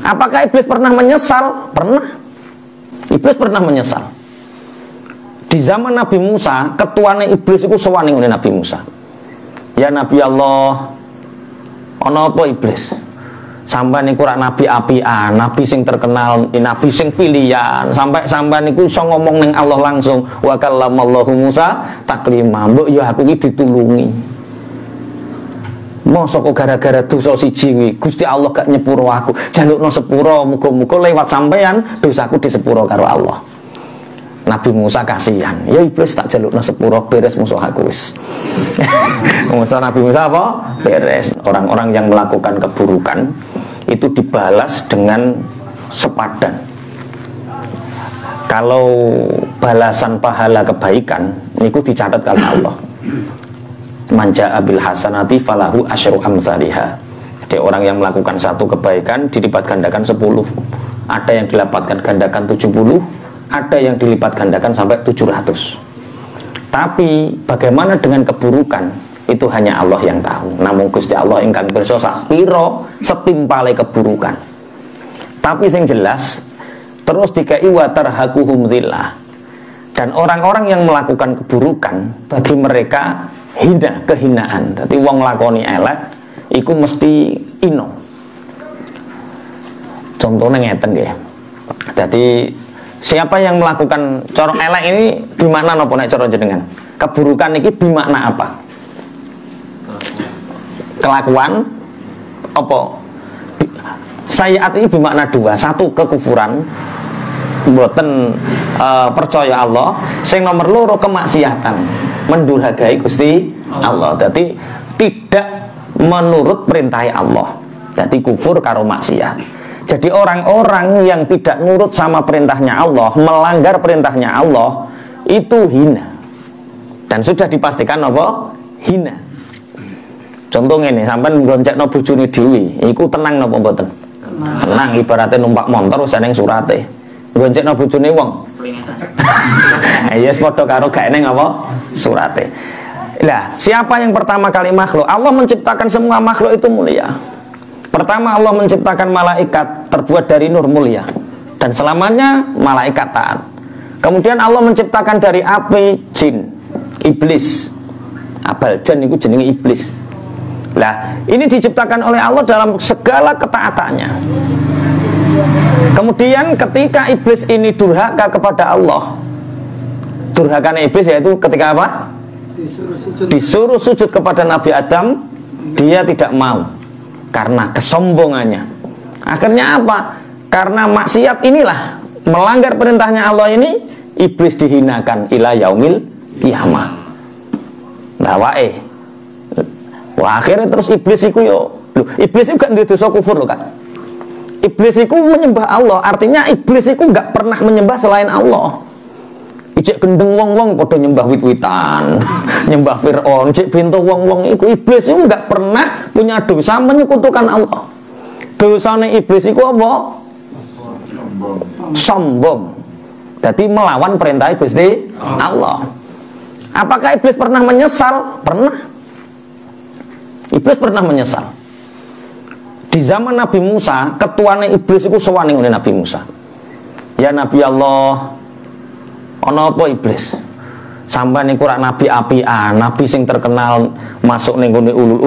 Apakah iblis pernah menyesal? Pernah. Iblis pernah menyesal. Di zaman Nabi Musa, ketuane iblis itu sowani oleh Nabi Musa. Ya Nabi Allah, ono apa iblis? Sampai niku rak nabi apian, nabi sing terkenal, nabi sing pilihan. Sampai niku iso ngomong ning Allah langsung. Wa kallamallahu Musa taklima. Mbok ya aku iki ditulungi. Mosok kok gara-gara dosa siji kuwi Gusti Allah gak nyepuro aku. Jalukno sepuro, muga-muga lewat sampean dosaku disepuro karo Allah. Nabi Musa kasihan. Ya iblis tak jalukno sepuro beres musuh aku wis. Musuh Nabi Musa apa? Beres. Orang-orang yang melakukan keburukan itu dibalas dengan sepadan. Kalau balasan pahala kebaikan niku dicatat kalih Allah. Manja abil hasanati falahu asyru amsalihha. Jadi orang yang melakukan satu kebaikan dilipat gandakan 10. Ada yang dilipat gandakan 70, ada yang dilipat gandakan sampai 700. Tapi bagaimana dengan keburukan? Itu hanya Allah yang tahu. Namun Gusti Allah ingkang pirsa sak pira setimpale keburukan. Tapi sing jelas terus dikai wa tarhaquhum dzillah. Dan orang-orang yang melakukan keburukan bagi mereka hina, kehinaan. Jadi wong lakoni elek iku mesti ino. Contohnya ngeten nggih. Jadi siapa yang melakukan cara elek ini bimakna napa nek cara jenengan? Keburukan iki bimakna apa? Kelakuan apa? Sayiat ini bimakna dua. Satu kekufuran, mboten percaya Allah. Sing nomor loro kemaksiatan, mendurhakai Gusti Allah. Jadi tidak menurut perintah Allah. Jadi kufur karo maksiat. Jadi orang-orang yang tidak nurut sama perintahnya Allah, melanggar perintahnya Allah, itu hina. Dan sudah dipastikan apa? Hina. Contohnya ini, sampai nggoncekno bojone dhewe, iku tenang napa mboten? Tenang, ibaratnya numpak motor wis ana ning surate. Nggoncekno bojone wong. Yes, padha karo gak eneng apa? Surate. Lah, siapa yang pertama kali makhluk? Allah menciptakan semua makhluk itu mulia. Pertama Allah menciptakan malaikat terbuat dari nur mulia. Dan selamanya malaikat taat. Kemudian Allah menciptakan dari api jin, iblis. Abaljan itu jenenge iblis. Lah, ini diciptakan oleh Allah dalam segala ketaatannya. Kemudian ketika iblis ini durhaka kepada Allah, durhakanya iblis yaitu ketika apa? Disuruh sujud kepada Nabi Adam, dia tidak mau karena kesombongannya. Akhirnya apa? Karena maksiat inilah, melanggar perintahnya Allah ini, iblis dihinakan ila yaumil kiamah. Nah wae. Wah, akhirnya terus iblis itu iblis itu gak ndek dosa kufur loh, Kak. Iblis itu menyembah Allah, artinya iblis itu gak pernah menyembah selain Allah. Ijek gendeng wong-wong padha nyembah wit-witan, nyembah Fir'aun, ijek pintu wong-wong iku iblis itu gak pernah punya dosa menyekutukan Allah. Dosane iblis itu apa? Sombong. Jadi melawan perintah Gusti Allah. Apakah iblis pernah menyesal? Pernah. Iblis pernah menyesal. Di zaman Nabi Musa, ketuane iblis itu sowani oleh Nabi Musa. Ya Nabi Allah, ono apa iblis? Sampai niku rak nabi apian, nabi sing terkenal masuk ning gone ulul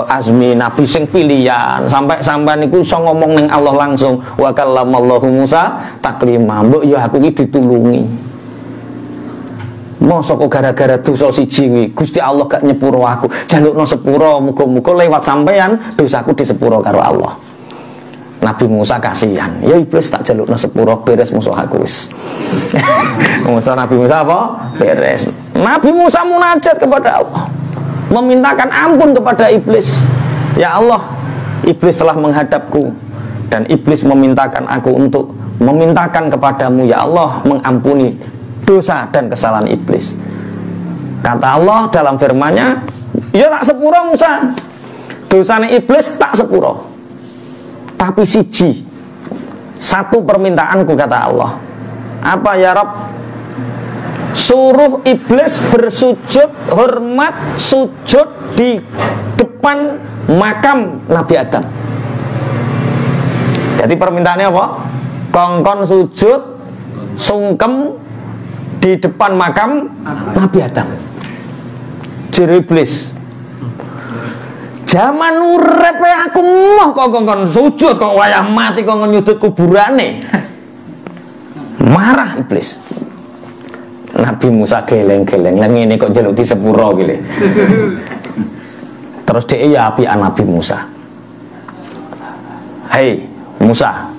azmi, nabi sing pilihan. Sampai niku iso ngomong ning Allah langsung. Wa kallamallahu Musa taklima. Mbok ya aku iki ditulungi. Mosok kok gara-gara dosa siji kuwi Gusti Allah gak nyepuro aku. Jalukno sepuro, muga-muga lewat sampean dosaku disepuro karo Allah. Nabi Musa kasihan. Ya iblis tak jalukno sepuro beres musuh aku wis. Musuh Nabi Musa apa? Beres. Nabi Musa munajat kepada Allah, memintakan ampun kepada iblis. Ya Allah, iblis telah menghadapku dan iblis memintakan aku untuk memintakan kepadamu ya Allah mengampuni dosa dan kesalahan iblis. Kata Allah dalam firman-Nya, ya tak sepuro Musa, dosanya iblis tak sepuro, tapi siji, satu permintaanku kata Allah. Apa ya Rabb? Suruh iblis bersujud hormat sujud di depan makam Nabi Adam. Jadi permintaannya apa? Kongkon sujud sungkem di depan makam Nabi Adam. Jere iblis, zaman urip aku mau kok kongkon sujud, kok wayah mati kongkon nyudut kuburane. Marah iblis. Nabi Musa geleng-geleng, lah ngene kok njaluk di sepuro gile. Terus dia ya apian Nabi Musa. Hei Musa,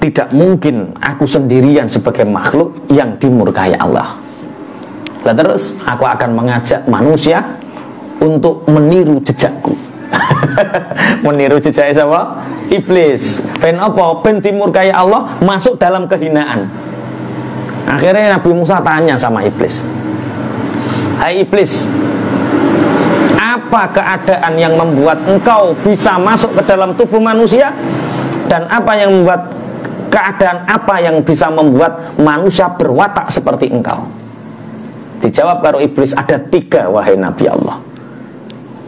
tidak mungkin aku sendirian sebagai makhluk yang dimurkai Allah. Lah terus aku akan mengajak manusia untuk meniru jejakku. Meniru jejak siapa? Iblis. Ben apa? Ben dimurkai Allah, masuk dalam kehinaan. Akhirnya Nabi Musa tanya sama iblis, hai iblis, apa keadaan yang membuat engkau bisa masuk ke dalam tubuh manusia? Dan apa yang membuat keadaan apa yang bisa membuat manusia berwatak seperti engkau? Dijawab karo iblis, ada 3 wahai Nabi Allah.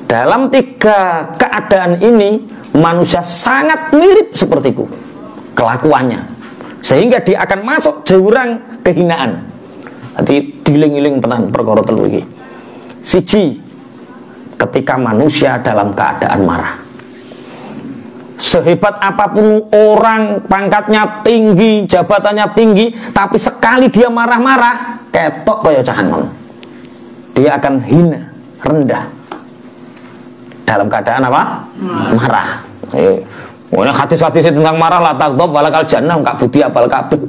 Dalam 3 keadaan ini manusia sangat mirip sepertiku kelakuannya, sehingga dia akan masuk jurang kehinaan. Nanti diling-iling tenan perkara telu iki. Siji, ketika manusia dalam keadaan marah. Sehebat apapun orang, pangkatnya tinggi, jabatannya tinggi, tapi sekali dia marah-marah, ketok kaya cahanon, dia akan hina, rendah. Dalam keadaan apa? Marah. Ini hadis-hadis tentang marah, la taghdab walakal jannah, enggak budi apal kabeh.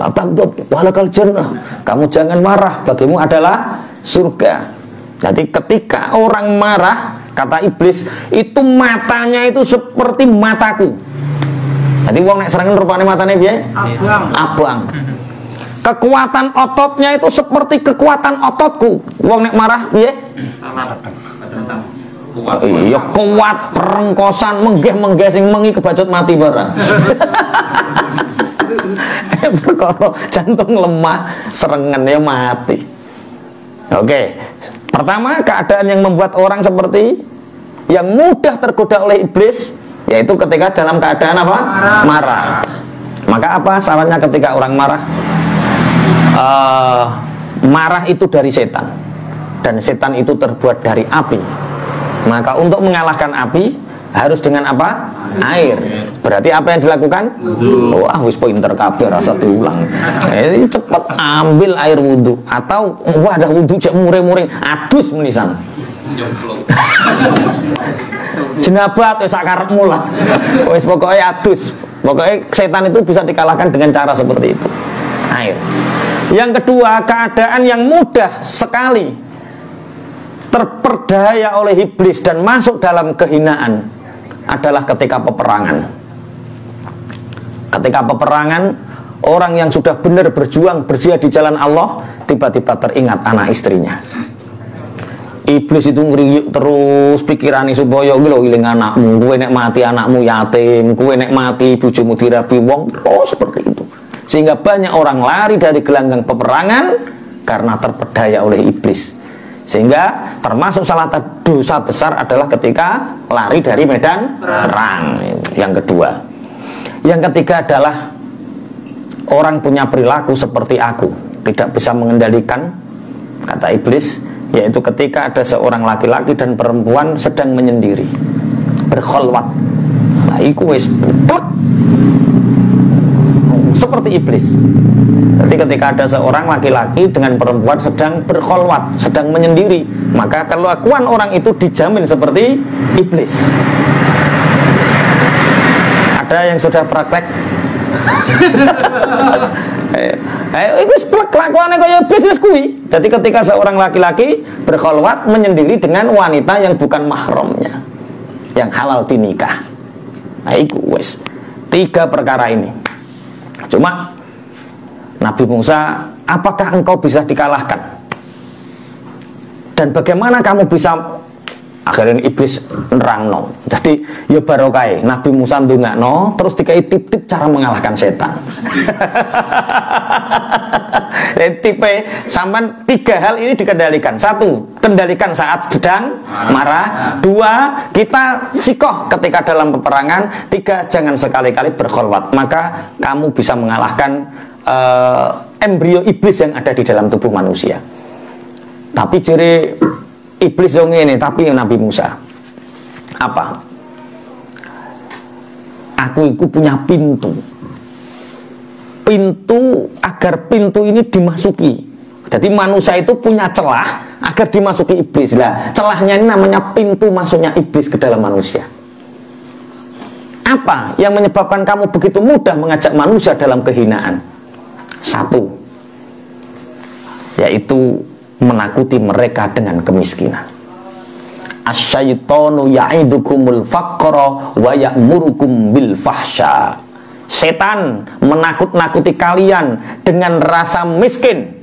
La taghdab walakal jannah, kamu jangan marah, bagimu adalah surga. Jadi ketika orang marah, kata iblis, itu matanya itu seperti mataku. Jadi wong nek serangan rupane matanya piye? Abang. Kekuatan ototnya itu seperti kekuatan ototku. Wong nek marah piye? Iya kuat, perengkosan, menggeh sing mengi kebacut mati barang. Perkara jantung lemah, serengannya mati. Oke. Pertama, keadaan yang membuat orang seperti yang mudah tergoda oleh iblis, yaitu ketika dalam keadaan apa? Marah. Maka apa sarannya ketika orang marah? Marah itu dari setan, dan setan itu terbuat dari api. Maka untuk mengalahkan api harus dengan apa? Air. Berarti apa yang dilakukan? Wah, wis pinter kabeh rasa diulang. Ini cepat ambil air wudhu, atau wah dah wudhu cek muring-muring adus menisan. Jenabat wis sak karepmu lah. Wis pokoke adus. Pokoknya setan itu bisa dikalahkan dengan cara seperti itu. Air. Yang kedua, keadaan yang mudah sekali terperdaya oleh iblis dan masuk dalam kehinaan adalah ketika peperangan. Ketika peperangan, orang yang sudah benar berjuang berjihad di jalan Allah tiba-tiba teringat anak istrinya. Iblis itu ngeriyuk terus pikiran supaya lho iling anakmu, kowe nek mati anakmu yatim, kowe nek mati bojomu dirabi wong, seperti itu. Sehingga banyak orang lari dari gelanggang peperangan karena terpedaya oleh iblis. Sehingga termasuk salah satu dosa besar adalah ketika lari dari medan perang. Yang kedua. Yang ketiga adalah orang punya perilaku seperti aku, tidak bisa mengendalikan, kata iblis, yaitu ketika ada seorang laki-laki dan perempuan sedang menyendiri, berkholwat. Nah, iku wis plek seperti iblis. Jadi ketika ada seorang laki-laki dengan perempuan sedang berkholwat, sedang menyendiri, maka kelakuan orang itu dijamin seperti iblis. Ada yang sudah praktek? Itu kelakuannya kayak iblis wis kuwi. Jadi ketika seorang laki-laki berkholwat menyendiri dengan wanita yang bukan mahramnya, yang halal dinikah, nah itu wis 3 perkara ini. Cuma Nabi Musa, apakah engkau bisa dikalahkan? Dan bagaimana kamu bisa Akhirnya iblis nerangno. Jadi ya barokah Nabi Musa ndongakno terus dikai tip-tip cara mengalahkan setan. Tipe sampai 3 hal ini dikendalikan. 1, kendalikan saat sedang marah. 2, kita sikoh ketika dalam peperangan. 3, jangan sekali-kali berkholwat. Maka kamu bisa mengalahkan embrio iblis yang ada di dalam tubuh manusia. Tapi ciri iblis yang ini, tapi Nabi Musa apa? Aku itu punya pintu agar pintu ini dimasuki. Jadi manusia itu punya celah agar dimasuki iblis. Lah, celahnya ini namanya pintu masuknya iblis ke dalam manusia. Apa yang menyebabkan kamu begitu mudah mengajak manusia dalam kehinaan? 1, yaitu menakuti mereka dengan kemiskinan. Asyaitonu ya'idukumul faqra wa ya'murukum bil fahsya. Setan menakut-nakuti kalian dengan rasa miskin.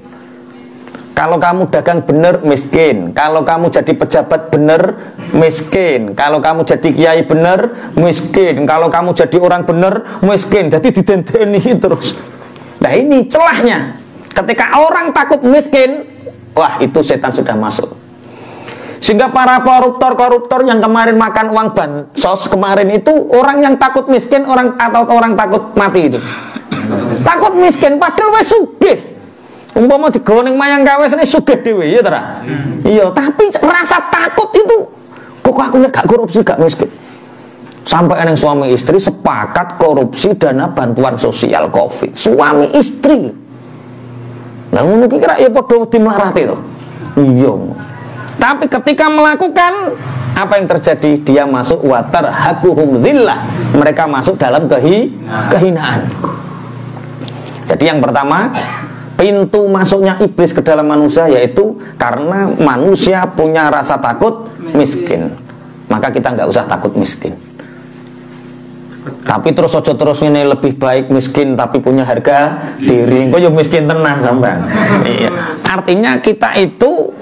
Kalau kamu dagang bener, miskin. Kalau kamu jadi pejabat bener, miskin. Kalau kamu jadi kiai bener, miskin. Kalau kamu jadi orang bener, miskin. Jadi didendeni terus. Nah ini celahnya. Ketika orang takut miskin, wah itu setan sudah masuk. Sehingga para koruptor yang kemarin makan uang bansos kemarin itu orang yang takut miskin, orang takut mati itu. Takut miskin padahal wis sugih. Umpama digawa ning mayang kawes ini sugih dhewe ya ta. Iya, tapi rasa takut itu kok aku gak korupsi, gak miskin. Sampai yang suami istri sepakat korupsi dana bantuan sosial Covid. Suami istri. Nah, ngono ki kira ya padha wedi mlarate to. Iya. Tapi ketika melakukan apa yang terjadi? Dia masuk watar hakuhum dzillah. Mereka masuk dalam kehinaan. Jadi yang pertama, pintu masuknya iblis ke dalam manusia yaitu karena manusia punya rasa takut miskin. Maka kita nggak usah takut miskin. Tapi terus ojo terus ini lebih baik miskin tapi punya harga diri. Kok yo miskin tenang sampean. Iya. Artinya kita itu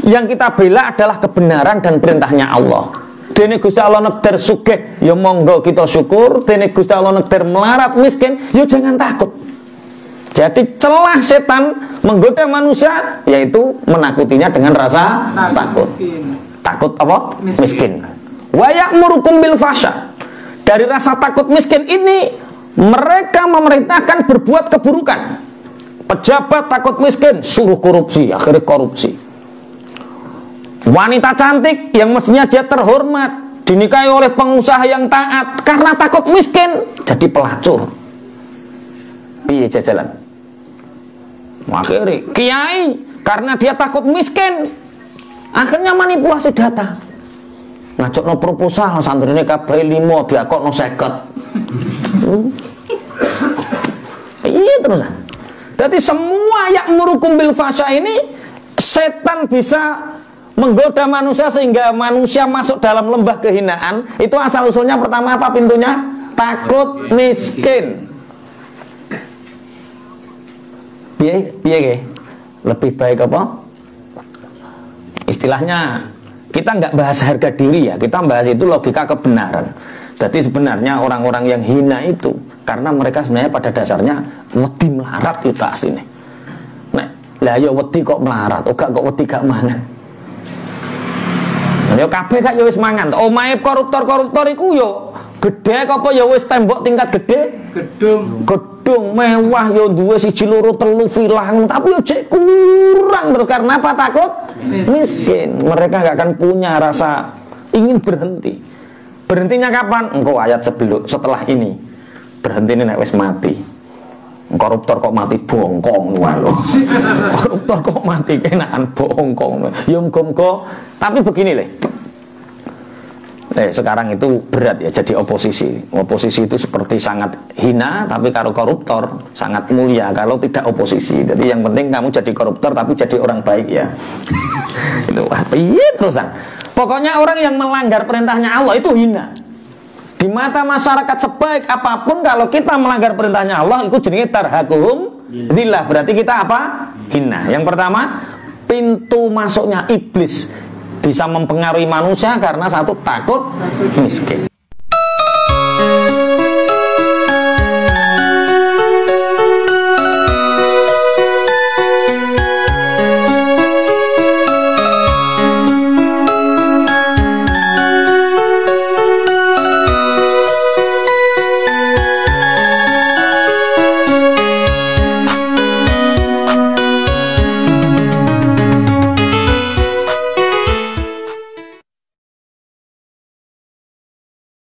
yang kita bela adalah kebenaran dan perintahnya Allah. Dene Gusti Allah nekdir sugih, ya monggo kita syukur. Dene Gusti Allah nekdir melarat miskin, ya jangan takut. Jadi celah setan menggoda manusia yaitu menakutinya dengan rasa takut. Takut apa? Miskin. Wa ya'murukum bil fahsya. Dari rasa takut miskin ini mereka memerintahkan berbuat keburukan. Pejabat takut miskin suruh korupsi, akhirnya korupsi. Wanita cantik yang mestinya dia terhormat dinikahi oleh pengusaha yang taat karena takut miskin jadi pelacur. Piye jajalan? Akhirnya kiai karena dia takut miskin akhirnya manipulasi data. Ngajokno proposal santrine kabeh 5 diakokno 50. Iya terusan. Jadi semua ya'murukum bil fahsya ini setan bisa menggoda manusia sehingga manusia masuk dalam lembah kehinaan. Itu asal usulnya pertama apa pintunya? Takut miskin. Piye lebih baik apa? Istilahnya kita nggak bahas harga diri ya, kita bahas itu logika kebenaran. Jadi sebenarnya orang-orang yang hina itu karena mereka sebenarnya pada dasarnya wedi melarat kita aslinya. Nah, lah ya wedi kok melarat, kok wedi gak mangan. Nah, ya kabeh gak ya wis mangan. Omahe koruptor iku yo gede apa ya wis tembok tingkat gede? Gedung mewah yo duwe 1 2 3 villa, tapi yo cek kurang terus karena apa? Takut miskin. Mereka gak akan punya rasa ingin berhenti. Berhentinya kapan? Engkau ayat setelah ini. Berhenti nek wis mati. Koruptor kok mati bongkong lho. Koruptor kok mati kenaan bongkong. Ya muga-muga. Tapi begini lho. Sekarang itu berat ya jadi oposisi. Oposisi itu seperti sangat hina, tapi kalau koruptor sangat mulia kalau tidak oposisi. Jadi yang penting kamu jadi koruptor tapi jadi orang baik ya. Itu iya terusan. Pokoknya orang yang melanggar perintahnya Allah itu hina. Di mata masyarakat sebaik apapun kalau kita melanggar perintahnya Allah itu jenenge tarhaquhum dzillah. Berarti kita apa? Hina. Yang pertama, pintu masuknya iblis bisa mempengaruhi manusia karena satu takut miskin.